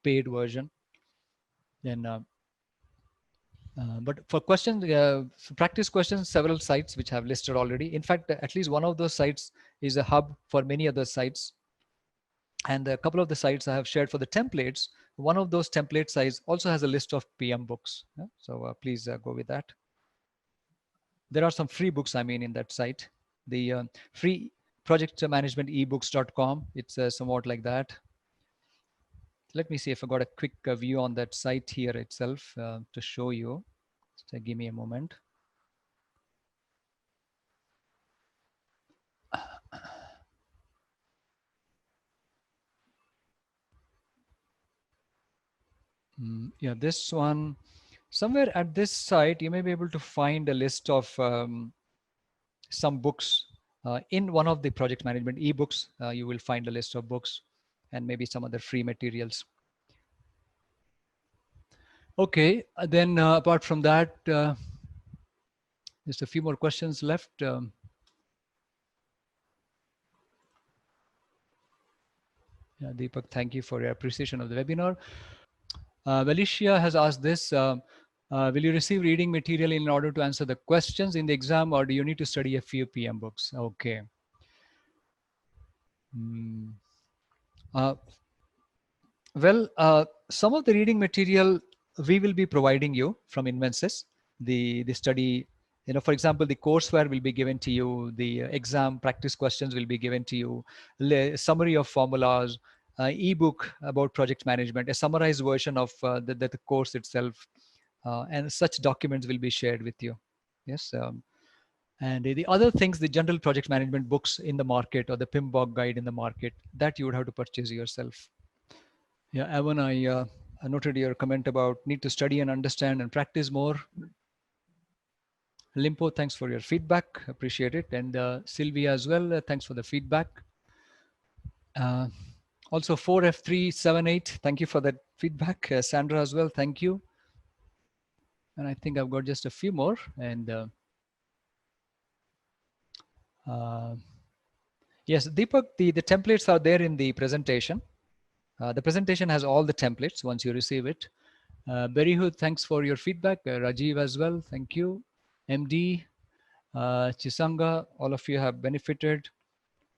paid version. Then, but for questions, for practice questions, several sites which have listed already. In fact, at least one of those sites is a hub for many other sites. And a couple of the sites I have shared for the templates, one of those template sites also has a list of PM books. Yeah? So please go with that. There are some free books, I mean, in that site. The free project management ebooks.com, it's somewhat like that. Let me see if I got a quick view on that site here itself to show you. So give me a moment. Yeah, this one, somewhere at this site, you may be able to find a list of some books. In one of the project management ebooks, you will find a list of books and maybe some other free materials. Okay, then apart from that, just a few more questions left. Yeah, Deepak, thank you for your appreciation of the webinar. Valicia has asked this, will you receive reading material in order to answer the questions in the exam, or do you need to study a few PM books? Okay. Uh, well, some of the reading material we will be providing you from Invensis. The study, for example, the courseware will be given to you. The exam practice questions will be given to you. Summary of formulas, ebook about project management, a summarized version of the course itself, and such documents will be shared with you. Yes. And the other things, the general project management books in the market or the PMBOK guide in the market, that you would have to purchase yourself. Yeah, Evan, I noted your comment about need to study and understand and practice more. Limpo, thanks for your feedback. Appreciate it. And Sylvia as well, thanks for the feedback. Uh, also 4F378, thank you for that feedback. Sandra as well, thank you. And I think I've got just a few more. And yes, Deepak, the templates are there in the presentation. The presentation has all the templates once you receive it. Berihud, thanks for your feedback. Rajiv as well, thank you. MD, Chisanga, all of you have benefited.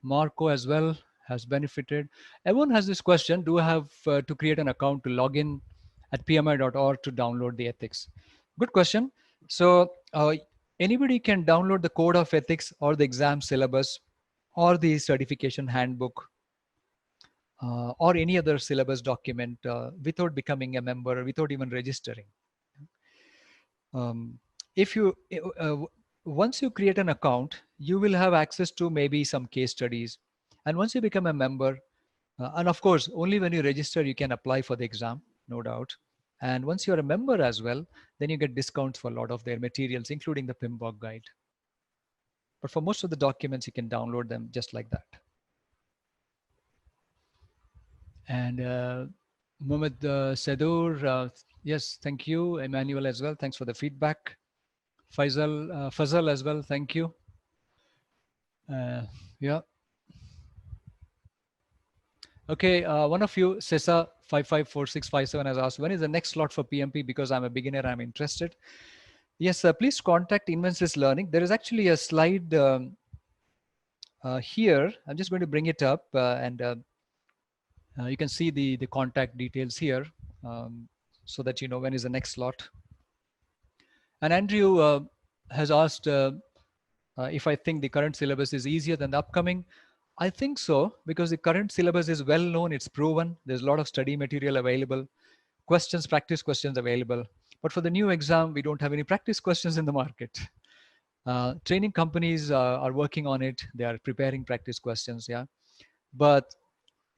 Marco as well has benefited. Everyone has this question, do I have to create an account to log in at pmi.org to download the ethics? Good question. So anybody can download the code of ethics or the exam syllabus or the certification handbook or any other syllabus document without becoming a member, without even registering. If you once you create an account, you will have access to maybe some case studies, and once you become a member, and of course only when you register you can apply for the exam, no doubt. And once you're a member as well, then you get discounts for a lot of their materials, including the PMBOK guide. But for most of the documents, you can download them just like that. And Mohammed Sadur, yes, thank you. Emmanuel as well, thanks for the feedback. Fazal as well, thank you. Yeah. Okay, one of you, Sesa 554657 has asked, when is the next slot for PMP? Because I'm a beginner, I'm interested. Yes, please contact Invensis Learning. There is actually a slide here. I'm just going to bring it up and you can see the contact details here so that you know when is the next slot. And Andrew has asked if I think the current syllabus is easier than the upcoming. I think so, because the current syllabus is well known, it's proven, there's a lot of study material available, questions, practice questions available. But for the new exam, we don't have any practice questions in the market. Training companies are working on it. They are preparing practice questions, yeah. But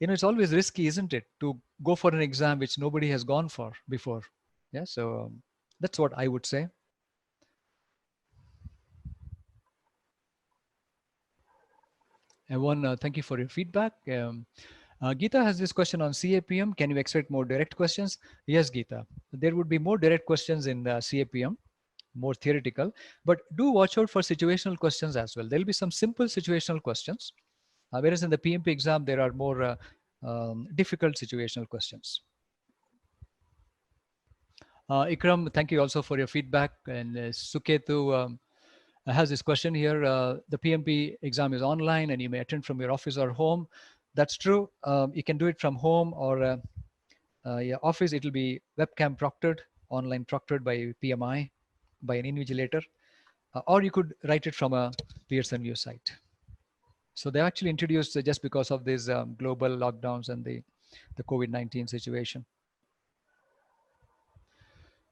it's always risky, isn't it, to go for an exam which nobody has gone for before. Yeah, so that's what I would say. Everyone, thank you for your feedback. Geeta has this question on CAPM. Can you expect more direct questions? Yes, Geeta. There would be more direct questions in the CAPM, more theoretical, but do watch out for situational questions as well. There'll be some simple situational questions, whereas in the PMP exam, there are more difficult situational questions. Ikram, thank you also for your feedback. And Suketu has this question here. The PMP exam is online and you may attend from your office or home. That's true. You can do it from home or your office. It will be webcam proctored, online proctored by PMI, by an invigilator, or you could write it from a Pearson VUE site. So they actually introduced just because of these global lockdowns and the COVID-19 situation.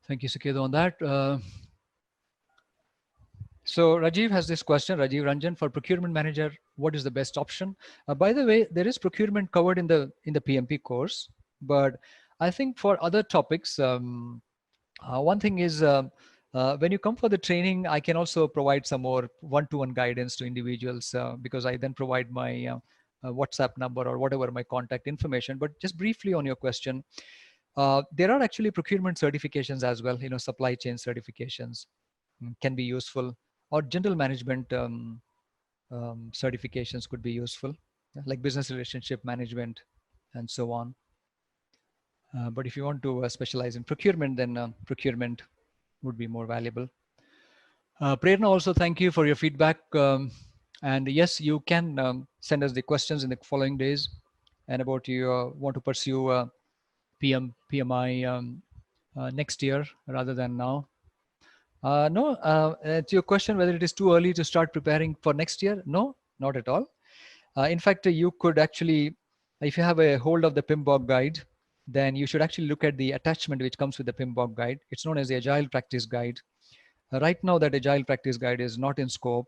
Thank you, Suketu, on that. So Rajiv has this question, Rajiv Ranjan, for procurement manager, what is the best option? By the way, there is procurement covered in the PMP course, but I think for other topics, one thing is when you come for the training, I can also provide some more one-to-one guidance to individuals because I then provide my WhatsApp number or whatever my contact information. But just briefly on your question, there are actually procurement certifications as well, supply chain certifications can be useful, or general management certifications could be useful, like business relationship management and so on. But if you want to specialize in procurement, then procurement would be more valuable. Prerna, also thank you for your feedback. And yes, you can send us the questions in the following days and about you want to pursue PMI next year rather than now. No, to your question whether it is too early to start preparing for next year, no, not at all. In fact, you could actually, if you have a hold of the PMBOK guide, then you should actually look at the attachment which comes with the PMBOK guide. It's known as the Agile Practice Guide. Right now, that Agile Practice Guide is not in scope.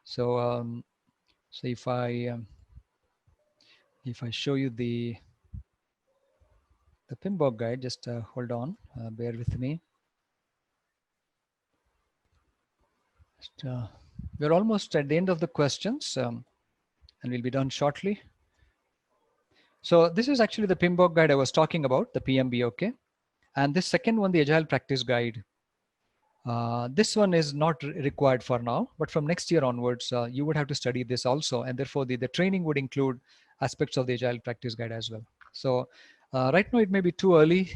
So, so if I show you the PMBOK guide, just hold on, bear with me. We're almost at the end of the questions, and we'll be done shortly. So this is actually the PMBOK guide I was talking about, the PMBOK. And this second one, the Agile Practice Guide. This one is not required for now, but from next year onwards, you would have to study this also. And therefore, the training would include aspects of the Agile Practice Guide as well. So right now, it may be too early.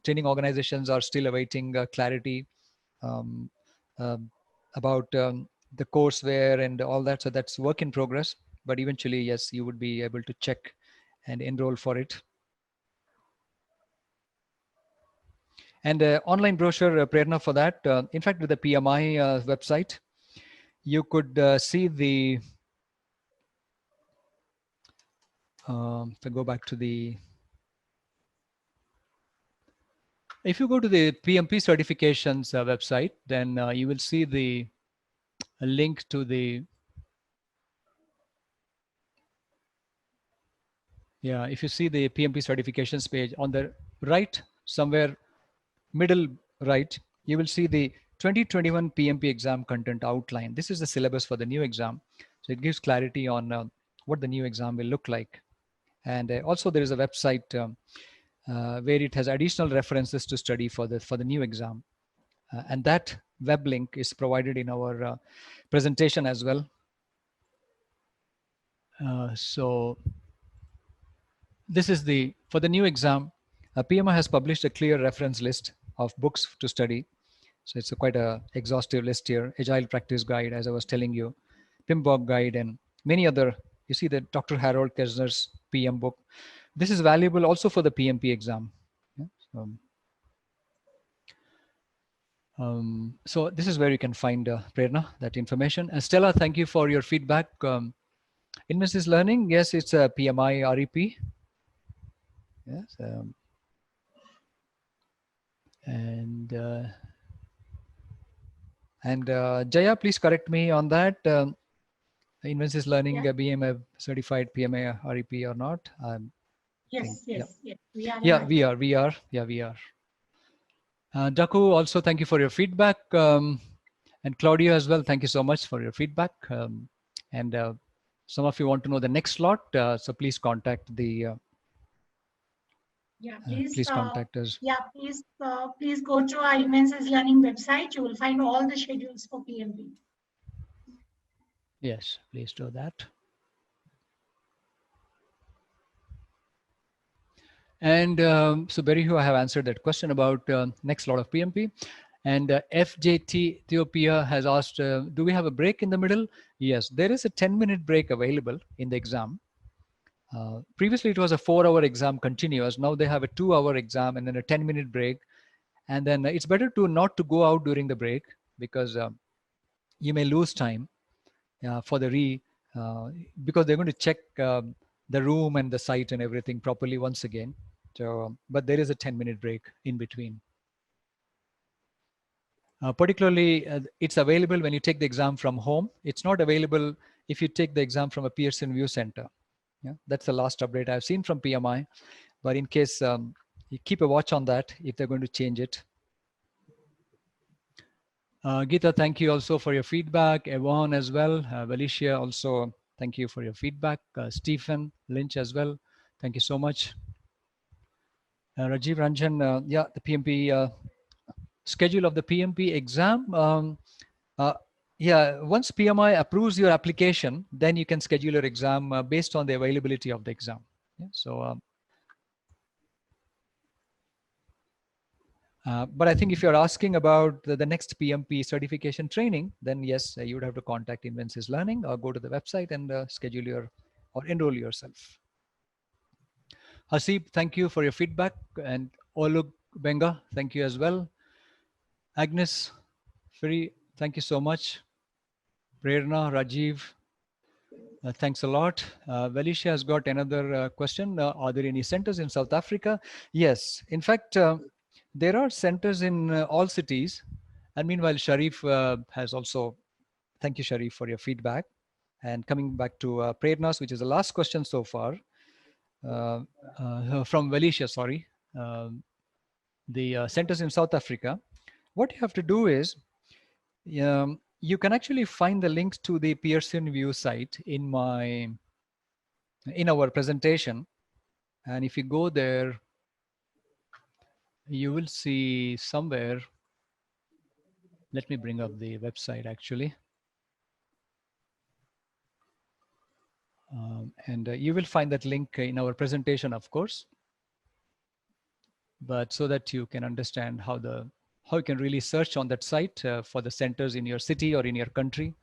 Training organizations are still awaiting clarity about the courseware and all that. So that's work in progress. But eventually, yes, you would be able to check and enroll for it. And online brochure, Prerna, for that. In fact, with the PMI website, you could see the, if I go back to the, if you go to the PMP certifications website, then you will see the link to the, yeah, if you see the PMP certifications page on the right, somewhere middle right, you will see the 2021 PMP exam content outline. This is the syllabus for the new exam. So it gives clarity on what the new exam will look like. And also there is a website where it has additional references to study for the new exam. And that web link is provided in our presentation as well. So this is for the new exam, PMI has published a clear reference list of books to study. So it's quite a exhaustive list here. Agile Practice Guide, as I was telling you, PMBOK Guide, and many other. You see the Dr. Harold Kesner's PM book. This is valuable also for the PMP exam. Yeah? So this is where you can find Prerna, that information. And Stella, thank you for your feedback. Invensis Learning, yes, it's a PMI REP. Yes. And Jaya, please correct me on that. Invensis Learning, yeah. BMF certified PMI REP or not? Yes, yes, yeah. Yes, we are. Yeah, we are. Yeah, we are. Daku, also thank you for your feedback. And Claudia as well, thank you so much for your feedback. And some of you want to know the next slot, so please contact the Yeah, please contact us. please go to our Invensis Learning website. You will find all the schedules for PMP. Yes, please do that. And so Berihu, I have answered that question about next lot of PMP. And FJT Ethiopia has asked, do we have a break in the middle? Yes, there is a 10-minute break available in the exam. Previously, it was a 4-hour exam continuous. Now they have a 2-hour exam and then a 10-minute break. And then it's better to not to go out during the break, because you may lose time for the because they're going to check the room and the site and everything properly once again. So, but there is a 10-minute break in between. Particularly, it's available when you take the exam from home. It's not available if you take the exam from a Pearson View Center. Yeah, that's the last update I've seen from PMI. But in case you keep a watch on that, if they're going to change it. Geeta, thank you also for your feedback. Evan as well. Valicia also, thank you for your feedback. Stephen Lynch as well. Thank you so much. Rajiv Ranjan, yeah, the PMP schedule of the PMP exam. Yeah, once PMI approves your application, then you can schedule your exam based on the availability of the exam. Yeah, so, but I think if you're asking about the next PMP certification training, then yes, you would have to contact Invensis Learning or go to the website and schedule your or enroll yourself. Hasib, thank you for your feedback, and Olug Benga, thank you as well. Agnes, Free, thank you so much. Prerna, Rajiv, thanks a lot. Valicia has got another question. Are there any centers in South Africa? Yes, in fact, there are centers in all cities. And meanwhile, Sharif has also, thank you, Sharif, for your feedback. And coming back to Prerna's, which is the last question so far, from Valicia, sorry, the centers in South Africa. What you have to do is, you can actually find the links to the Pearson View site in our presentation. And if you go there, you will see somewhere, let me bring up the website actually. And you will find that link in our presentation, of course. But so that you can understand how you can really search on that site for the centers in your city or in your country,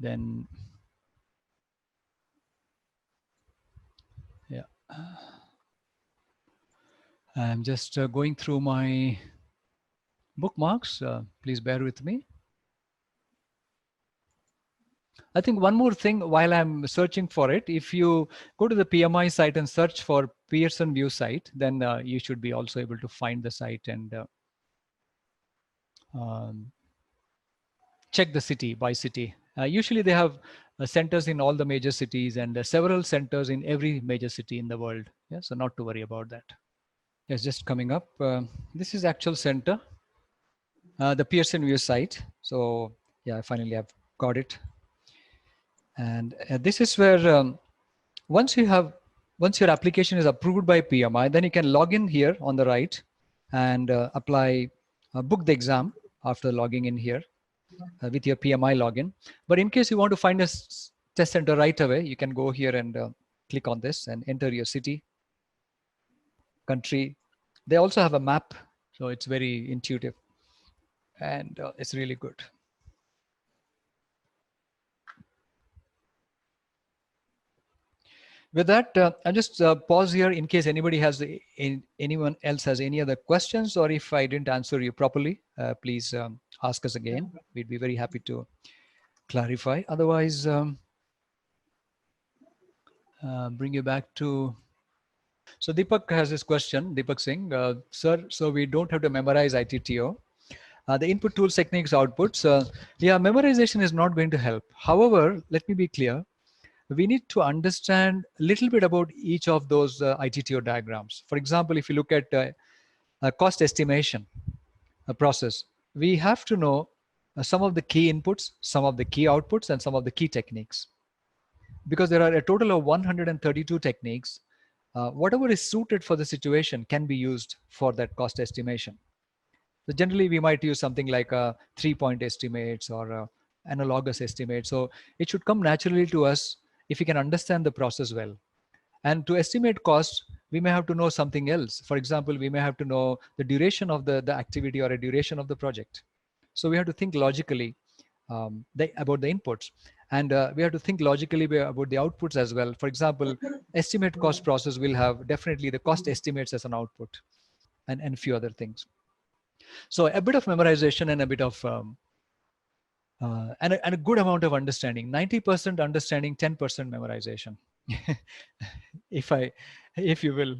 then yeah. I'm just going through my bookmarks. Please bear with me. I think one more thing while I'm searching for it, if you go to the PMI site and search for Pearson View site, then you should be also able to find the site and check the city by city. Usually they have centers in all the major cities and several centers in every major city in the world. Yeah, so not to worry about that. It's just coming up. This is actual center, the Pearson View site. So yeah, finally I've got it. And this is where once your application is approved by PMI, then you can log in here on the right and apply, book the exam after logging in here with your PMI login. But in case you want to find a test center right away, you can go here and click on this and enter your city, country. They also have a map, so it's very intuitive and it's really good. With that, I'll just pause here in case anyone else has any other questions, or if I didn't answer you properly, please ask us again. We'd be very happy to clarify. Otherwise, bring you back to. So Deepak has this question, Deepak Singh, sir, so we don't have to memorize ITTO. The input tools, techniques, outputs. Yeah, memorization is not going to help. However, let me be clear. We need to understand a little bit about each of those ITTO diagrams. For example, if you look at a cost estimation process, we have to know some of the key inputs, some of the key outputs, and some of the key techniques. because there are a total of 132 techniques. Whatever is suited for the situation can be used for that cost estimation. So generally, we might use something like a 3-point estimates or analogous estimate. So it should come naturally to us if we can understand the process well. And to estimate cost, we may have to know something else. For example, we may have to know the duration of the activity or a duration of the project. So we have to think logically about the inputs. And we have to think logically about the outputs as well. For example, estimate cost process will have definitely the cost estimates as an output, and a few other things. So a bit of memorization and a bit of and a good amount of understanding. 90% understanding, 10% memorization. if you will.